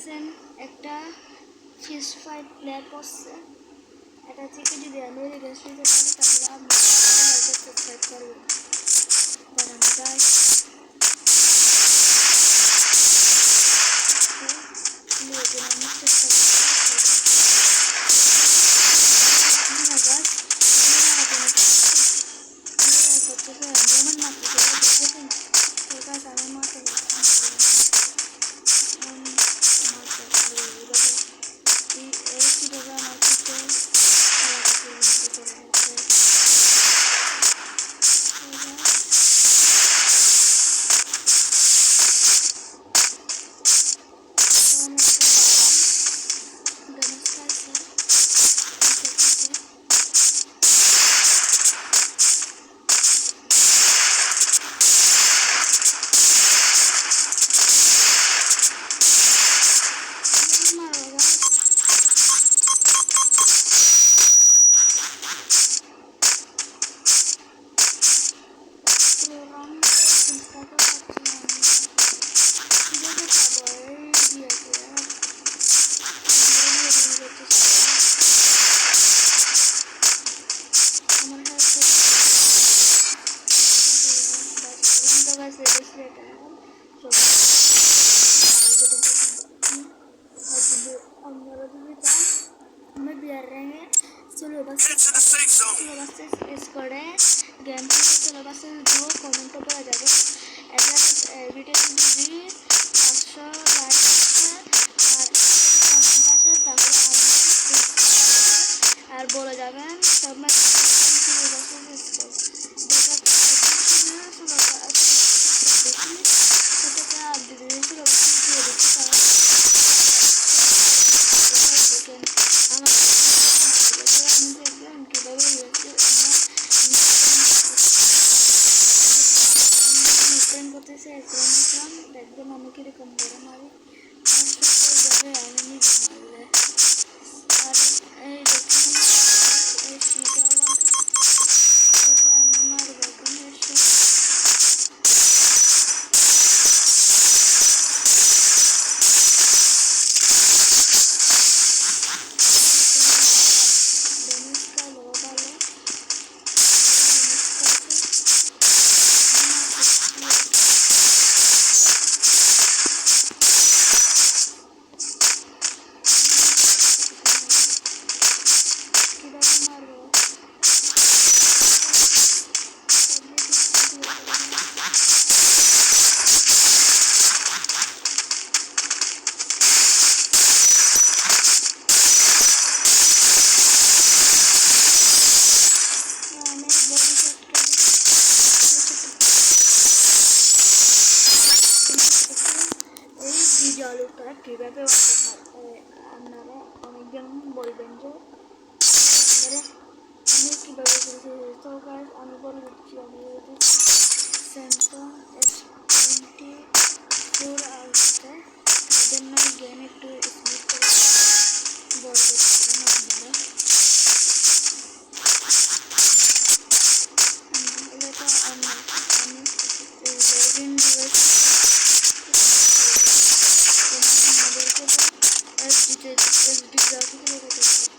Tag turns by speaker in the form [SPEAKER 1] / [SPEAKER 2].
[SPEAKER 1] দেখতেছেন একটা feast fight player করছে। এটা থেকে যদি আমি রেস নিতে পারি তাহলে আপনারা সাবস্ক্রাইব করবেন। দাঁড়ান গাইস, আমি চেষ্টা করে গেম চলে বাসে কমেন্ট করা যাবে। এটা ভিডিওটি যদি 500 লাইক আসে আর কমেন্ট আসে তাহলে আর বলে যাবেন সব দেখবেন আমি কিরকম করে মারি আমি নিজে মারলে। আর এই দেখুন আমি মারব আলুটা কীভাবে আপনারা অনেকজন বলবেন যে আমি কীভাবে খেলছি। তো গাইস আমি বলে দিচ্ছি, আমি স্যামসাং S24 আসছে তার জন্য গেম একটু স্মুথ করে বল করছিলাম আপনারা। এটা আমি লেজেন্ড SD গ্রাফিক্স